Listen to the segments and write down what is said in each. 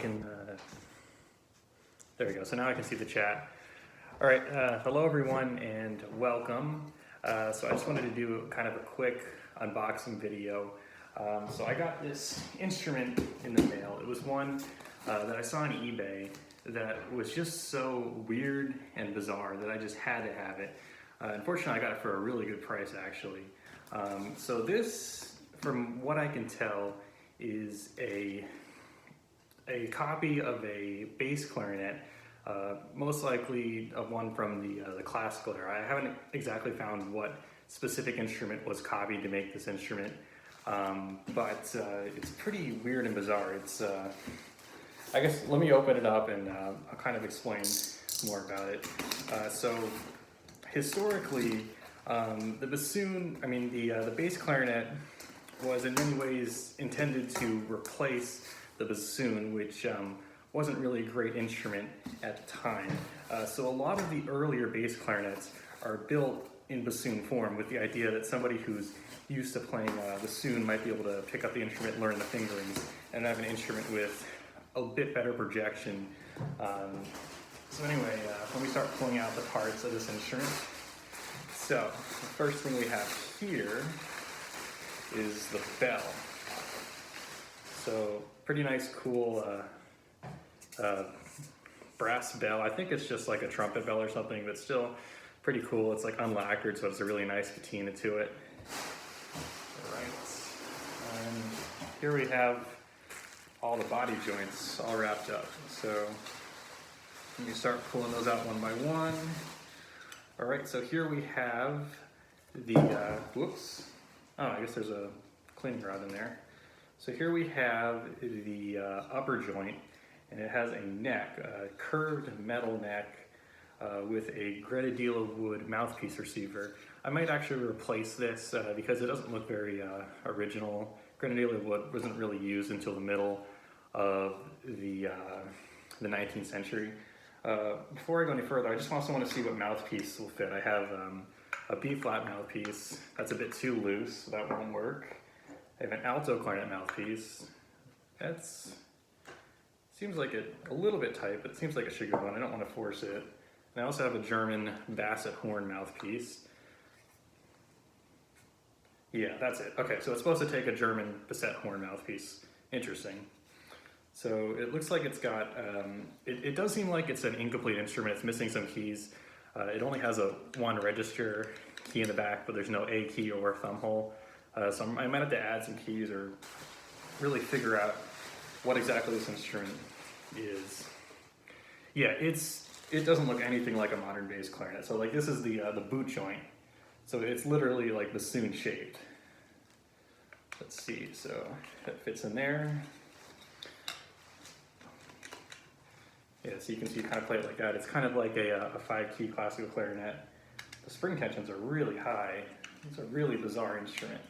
There we go. So now I can see the chat. All right. Hello, everyone, and welcome. So I just wanted to do kind of a quick unboxing video. So I got this instrument in the mail. It was one that I saw on eBay that was just so weird and bizarre that I just had to have it. Unfortunately, I got it for a really good price, actually. So this, from what I can tell, is a copy of a bass clarinet, most likely of one from the classical era. I haven't exactly found what specific instrument was copied to make this instrument, but it's pretty weird and bizarre. It's, I guess, let me open it up and I'll kind of explain more about it. So historically, the bassoon, the bass clarinet was in many ways intended to replace the bassoon, which wasn't really a great instrument at the time. So a lot of the earlier bass clarinets are built in bassoon form with the idea that somebody who's used to playing bassoon might be able to pick up the instrument, learn the fingerings, and have an instrument with a bit better projection. So anyway, let me start pulling out the parts of this instrument. So the first thing we have here is the bell. So pretty nice, cool brass bell. I think it's just like a trumpet bell or something, but still pretty cool. It's like unlacquered, so it's a really nice patina to it. All right, and here we have all the body joints all wrapped up. So you start pulling those out one by one. All right, so here we have the, whoops. Oh, I guess there's a cleaning rod in there. So here we have the upper joint, and it has a neck, a curved metal neck with a grenadilla wood mouthpiece receiver. I might actually replace this because it doesn't look very original. Grenadilla wood wasn't really used until the middle of the 19th century. Before I go any further, I just also want to see what mouthpiece will fit. I have a B-flat mouthpiece. That's a bit too loose, so that won't work. I have an alto clarinet mouthpiece. That's seems like it a little bit tight, but it seems like it should go on. I don't want to force it. And I also have a German basset horn mouthpiece. Yeah, that's it. Okay, so it's supposed to take a German basset horn mouthpiece. Interesting. So it looks like it's got, it does seem like it's an incomplete instrument. It's missing some keys. It only has a one register key in the back, but there's no A key or thumb hole. So I might have to add some keys or really figure out what exactly this instrument is. Yeah, it doesn't look anything like a modern bass clarinet. So like this is the boot joint. So it's literally like bassoon shaped. Let's see, so that fits in there. Yeah, so you can see you kind of play it like that. It's kind of like a 5-key classical clarinet. The spring tensions are really high. It's a really bizarre instrument.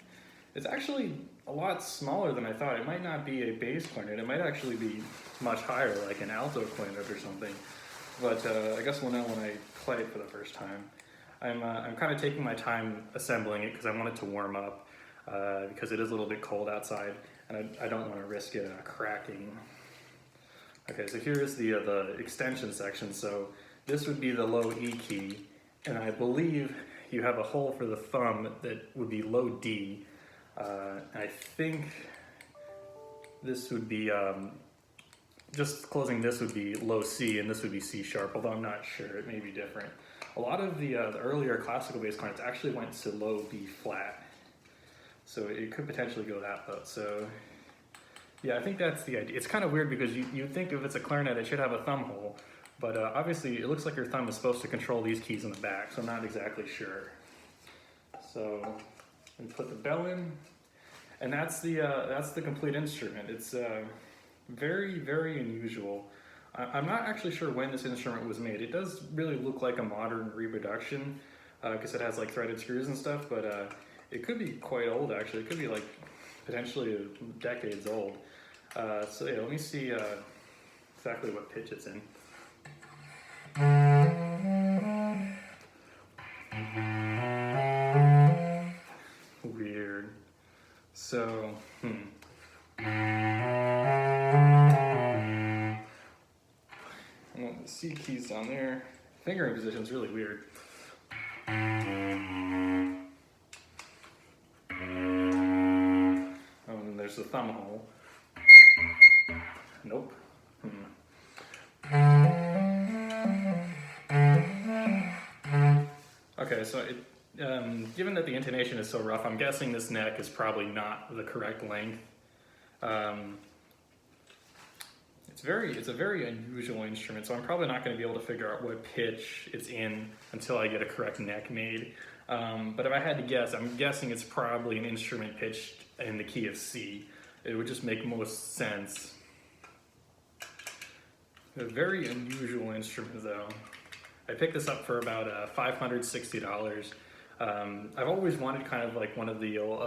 It's actually a lot smaller than I thought. It might not be a bass clarinet. It might actually be much higher, like an alto clarinet or something. But I guess we'll know when I play it for the first time. I'm kind of taking my time assembling it because I want it to warm up because it is a little bit cold outside, and I don't want to risk it cracking. Okay, so here's the extension section. So this would be the low E key, and I believe you have a hole for the thumb that would be low D. I think this would be, just closing this would be low C, and this would be C sharp, although I'm not sure, it may be different. A lot of the earlier classical bass clarinets actually went to low B flat, so it could potentially go that low. So yeah, I think that's the idea. It's kind of weird because you think if it's a clarinet, it should have a thumb hole, but obviously it looks like your thumb is supposed to control these keys in the back, so I'm not exactly sure. So, and put the bell in, and that's the complete instrument. It's very, very unusual. I'm not actually sure when this instrument was made. It does really look like a modern reproduction because it has like threaded screws and stuff, but it could be quite old actually. It could be like potentially decades old. So yeah, let me see exactly what pitch it's in. Weird. So, C keys down there. Fingering position is really weird. Oh, and there's the thumb hole. Nope. Okay, so given that the intonation is so rough, I'm guessing this neck is probably not the correct length. It's a very unusual instrument, so I'm probably not going to be able to figure out what pitch it's in until I get a correct neck made. But if I had to guess, I'm guessing it's probably an instrument pitched in the key of C. It would just make most sense. A very unusual instrument, though. I picked this up for about $560. I've always wanted kind of like one of the old,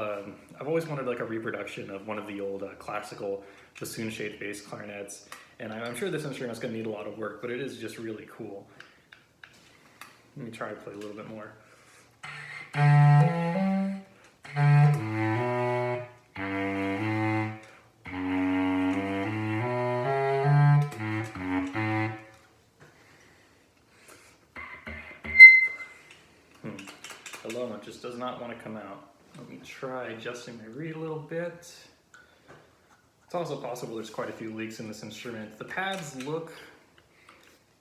I've always wanted like a reproduction of one of the old classical bassoon-shaped bass clarinets, and I'm sure this instrument is going to need a lot of work, but it is just really cool. Let me try to play a little bit more. The low note just does not want to come out. Let me try adjusting my reed a little bit. It's also possible there's quite a few leaks in this instrument. The pads look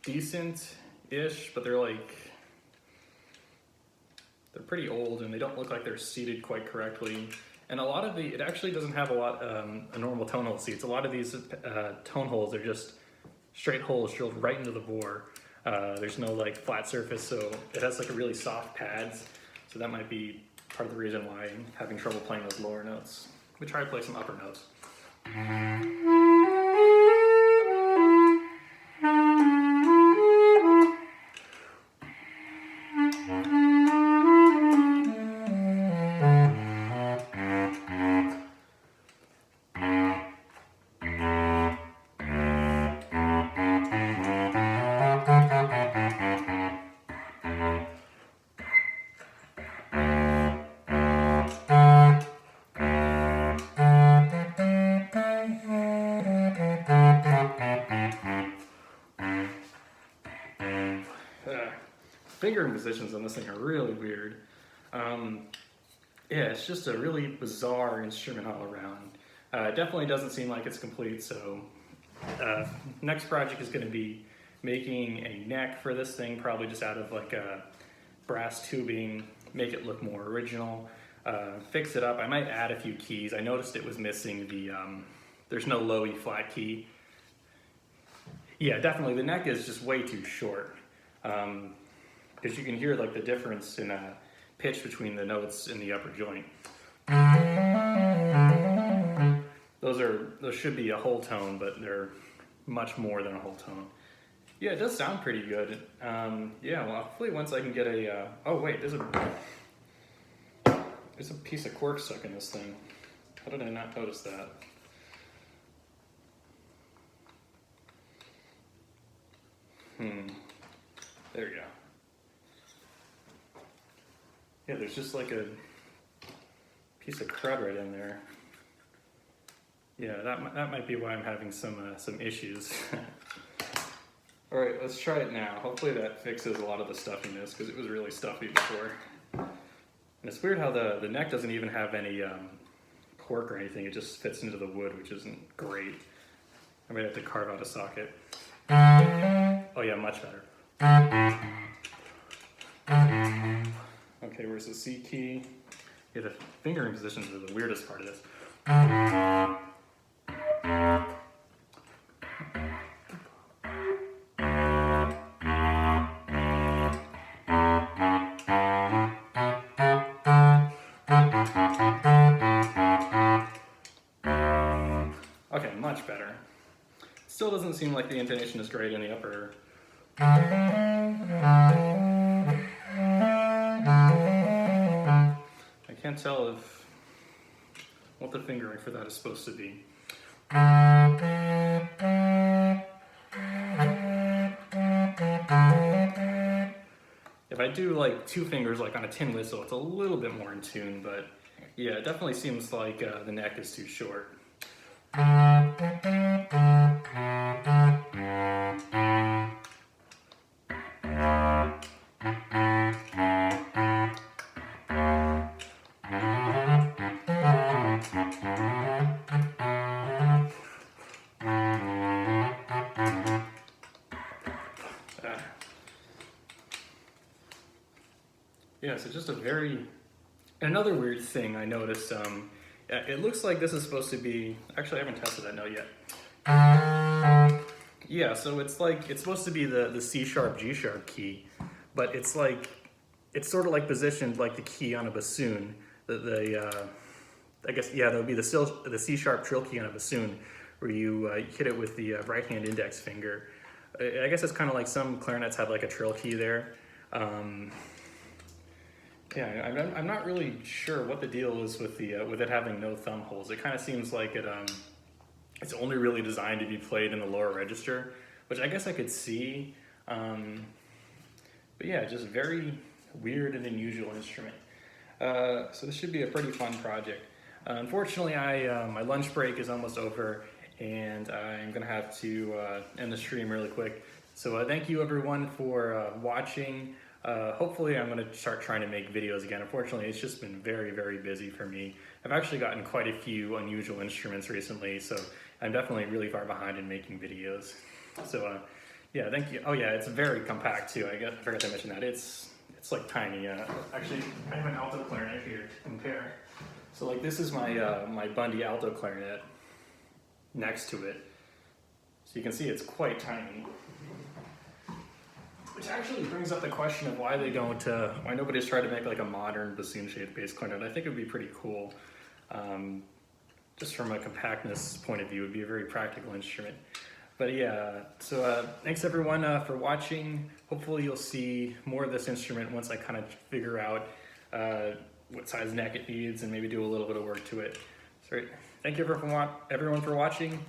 decent-ish, but they're pretty old and they don't look like they're seated quite correctly. And a lot of it actually doesn't have a normal tone hole seats. A lot of these tone holes are just straight holes drilled right into the bore. There's no like flat surface, so it has like a really soft pads. So that might be part of the reason why I'm having trouble playing those lower notes. We try to play some upper notes. Fingering positions on this thing are really weird. Yeah, it's just a really bizarre instrument all around. It definitely doesn't seem like it's complete, so next project is going to be making a neck for this thing, probably just out of like a brass tubing, make it look more original, fix it up. I might add a few keys. I noticed it was missing the, there's no low E flat key. Yeah, definitely, the neck is just way too short. Because you can hear like the difference in pitch between the notes in the upper joint. Those should be a whole tone, but they're much more than a whole tone. Yeah, it does sound pretty good. Yeah, well, hopefully once I can get a. Oh wait, there's a piece of cork stuck in this thing. How did I not notice that? There we go. Yeah, there's just like a piece of crud right in there. Yeah, that might be why I'm having some issues. All right, let's try it now. Hopefully that fixes a lot of the stuffiness, because it was really stuffy before. And it's weird how the neck doesn't even have any cork or anything. It just fits into the wood, which isn't great. I might have to carve out a socket. Oh yeah, much better. Okay, where's the C key? Yeah, the fingering positions are the weirdest part of this. Okay, much better. Still doesn't seem like the intonation is great in the upper. I can't tell what the fingering for that is supposed to be. If I do like two fingers like on a tin whistle, it's a little bit more in tune, but yeah, it definitely seems like the neck is too short. Yeah, so just a very, another weird thing I noticed, it looks like this is supposed to be, actually I haven't tested that note yet. Yeah, so it's like, it's supposed to be the C sharp, G sharp key, but it's like, it's sort of like positioned like the key on a bassoon. I guess, yeah, that would be the C sharp trill key on a bassoon, where you hit it with the right hand index finger. I guess it's kind of like some clarinets have like a trill key there. Yeah, I'm not really sure what the deal is with it having no thumb holes. It kind of seems like it's only really designed to be played in the lower register, which I guess I could see. But yeah, just very weird and unusual instrument. So this should be a pretty fun project. Unfortunately, my lunch break is almost over, and I'm gonna have to end the stream really quick. So thank you everyone for watching. Hopefully I'm gonna start trying to make videos again. Unfortunately, it's just been very, very busy for me. I've actually gotten quite a few unusual instruments recently, so I'm definitely really far behind in making videos. So yeah, thank you. Oh yeah, it's very compact too. I forgot to mention that. It's like tiny. Actually, I have an alto clarinet here to compare. So like this is my my Bundy alto clarinet next to it. So you can see it's quite tiny. Which actually brings up the question of why they don't, why nobody's tried to make like a modern bassoon-shaped bass clarinet. I think it would be pretty cool. Just from a compactness point of view, it would be a very practical instrument. But yeah, so thanks everyone for watching. Hopefully you'll see more of this instrument once I kind of figure out what size neck it needs and maybe do a little bit of work to it. So thank you everyone for watching.